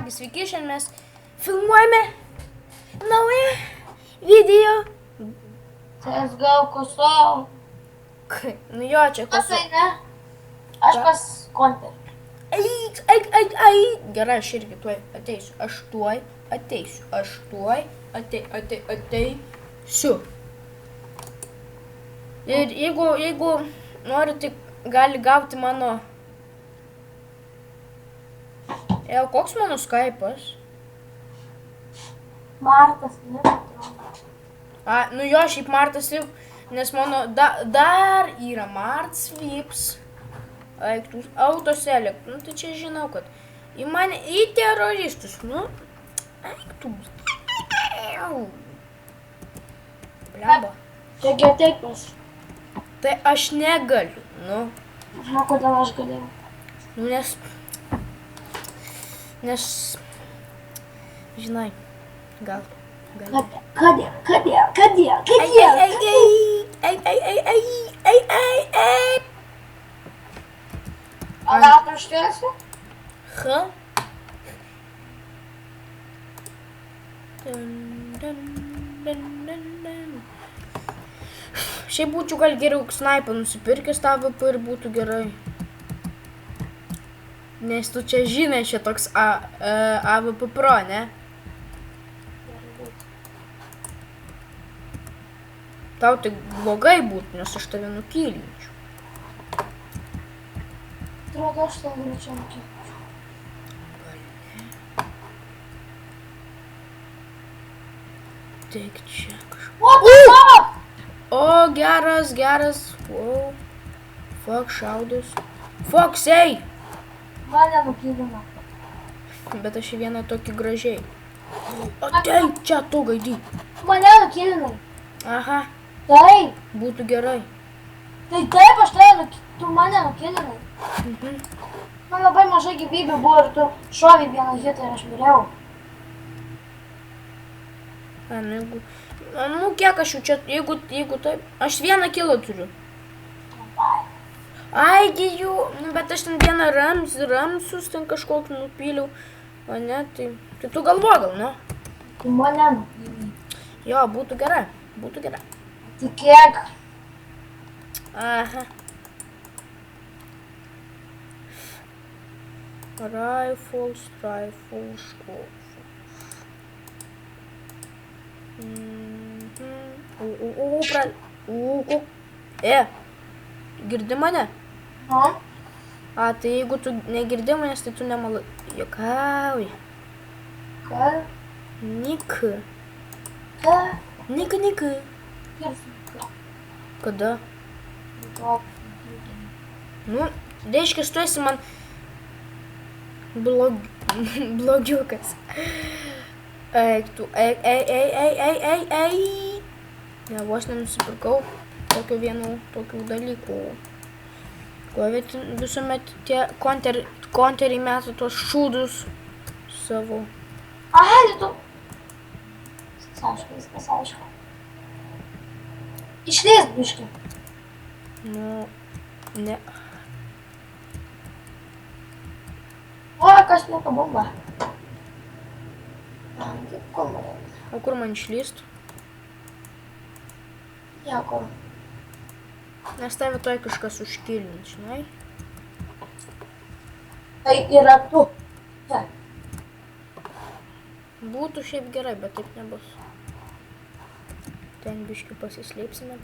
Taigi sveiki, šiandien mes filmuojame naują video. CSGO kusau. Nu jo, čia Kas kusau. tai ne? Aš pas konter. Ai. Gerai, aš irgi tuoj ateisiu. Aš tuoj ateisiu. Ir jeigu norite, gali gauti mano... koks mano Skype'as? Martas, ne, atrodo. Nu jo, šiaip Martas jau, nes mano dar yra Marts Vips. Aiktus, autoselect. Nu tai čia žinau, kad į mane, į teroristus, nu. Aiktus. Bleba. Čia geteikas. Tai aš negaliu, nu. Žinau, kodėl aš galėjau. Nu nes, žinai, gal. Kadėl? O gal tu iškėsi? H. Šiaip būčiau gal geriau snaipą nusipirkęs tą VP ir būtų gerai. Nes tu čia žinai, čia toks AVP Pro, ne? Tau tai blogai būtų, nes aš tave nukylinčiau. Atrodo, aš tave greičiau nukylinčiau. Tik čia kažką. What the fuck? O, geras. Wow. Fuck, šaudus. Foxei! Mane nukylino. Bet aš į vieną tokį gražiai. Ateik čia, tu gaidy. Mane nukylinai. Aha, Taip. būtų gerai. Tai taip, aš tave tu mane nukylinai. Mhm. Man labai mažai gyvybių buvo ir tu šovei vieną hitą ir aš mirėjau. Nu, kiek aš jau čia, jeigu taip, aš vieną kilą turiu. Aigi jų, nu, bet aš ten vieną ramsus ten kažkokį nupyliau, o ne, tai tu galvo gal, nu? Tu mane nukylinai. Jo, būtų gerai. Tikėk. Aha. Rifles. Girdi mane? Tai jeigu tu negirdi manęs, tai tu nemalai. Jokauji. Ką? Nik. Ką? Nik. Kada? Nu, reiškia, tu esi man blogiukas. Eik tu, ei. Ne, vos nenusipirkau tokių dalykų. Kuomet visuomet tie konteriai meta tos šūdus savo. Ai, tu. Viskas aišku. Išlėsk biškį. Nu, ne. O, kas lieka bomba. Kaip komorė. O kur man išlįstų? Niekur. Nes tave toj kažkas užkilint, žinai? Tai yra tu. Čia. Būtų šiaip gerai, bet taip nebus. Ten biškių pasislėpsime.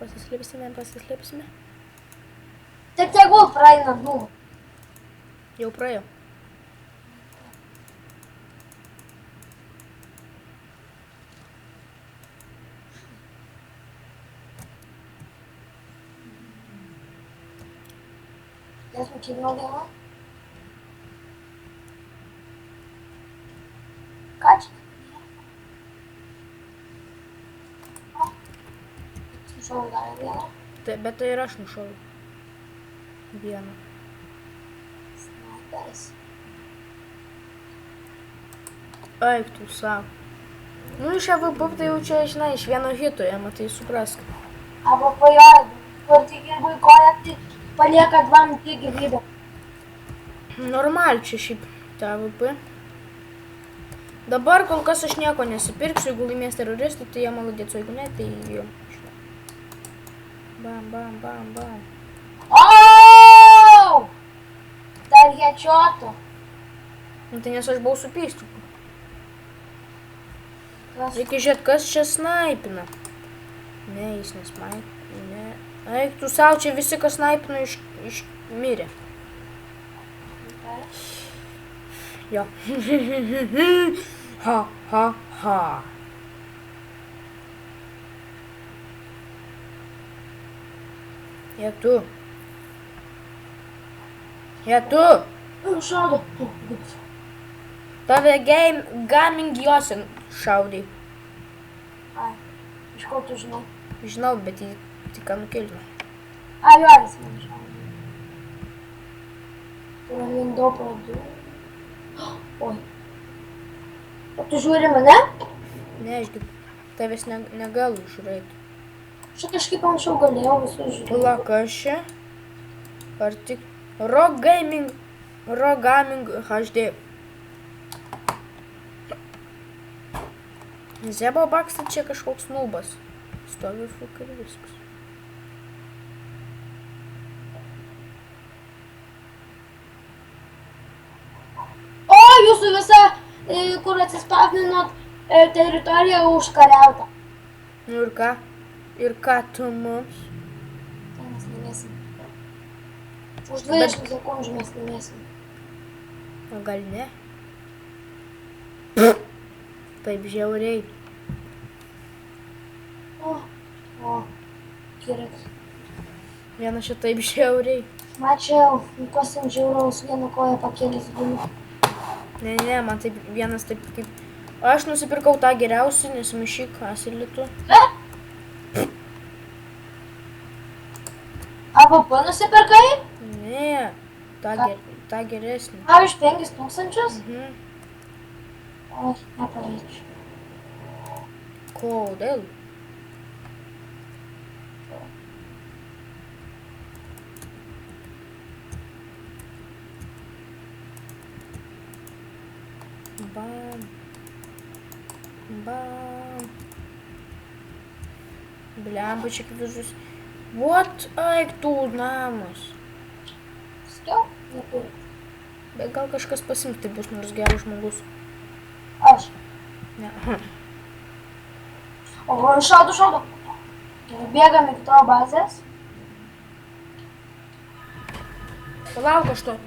Tai tegul praeina du. Jau praėjo. Jas nukylinau vieną. Ką čia? Nušovau dar vieną. Bet tai ir aš nušoviau. Vieną. Sniperis. Eik tu savo. Nu, iš AVP tai jau čia, žinai, iš vieno hito, tai suprask. AVP jo, kur tik ir vaikoja, tai palieka dvam tik gyvybę. Normal čia šiaip ta AVP. Dabar kol kas aš nieko nesipirksiu, jeigu laimės teroristai, tai jie maladėco, jeigu ne, tai jau. Bam, bam, bam, bam. Ooo! Dar headshot'o. Nu, tai nes aš buvau su peistuku. Kas? Reikia žiūrėti, kas čia snaipina. Ne, jis nesmaipina. Ne. Eik, tu savo, čia visi, kas snaipina, mirė. Jo. Ha, ha, ha. Ja, tu. Ja, tu. Šaudo. Tave gaming Josin šaudai. Ai, iš ko tu žinai? Žinau, bet jį tik ką nukilino. Ai, Joris man šaudo. Tu lindo pradų. Oi. O tu žiūri mane? Ne, aš tavęs negaliu žiūrėti. Aš kažkaip anksčiau galėjau visus žiūrėti. Pala, kas čia? Ar tik Rock Gaming HD. Zebo Baksta čia kažkoks nubas. Stovi fuk ir viskas. O, jūsų visa, kur atsispavninot, teritorija užkariauta. Nu ir ką? Ir ką tu mums? Tai mes laimėsim. Už 20 sekundžių mes laimėsim. O gal ne? Taip žiauriai. O, kirks. Vienas čia taip žiauriai. Mačiau, kas ant žiauraus vieną koją pakėlęs guli. Ne, man taip vienas taip kaip... Aš nusipirkau tą geriausią, nesimaišyk asilį tu. AVP nusipirkai? Ne, tą geresnį. A, už 5000? Mhm. Oi, nepaveičiu. Kodėl? Bam. Bam. Blemba, čia kaip visus. What? Eik tu namas. Skiau? Neturi. Bet gal kažkas pasimti bus nors geras žmogus. Aš. Ne. O, šaudu. Gerai, bėgam iki tavo bazės. Palauk, aš to.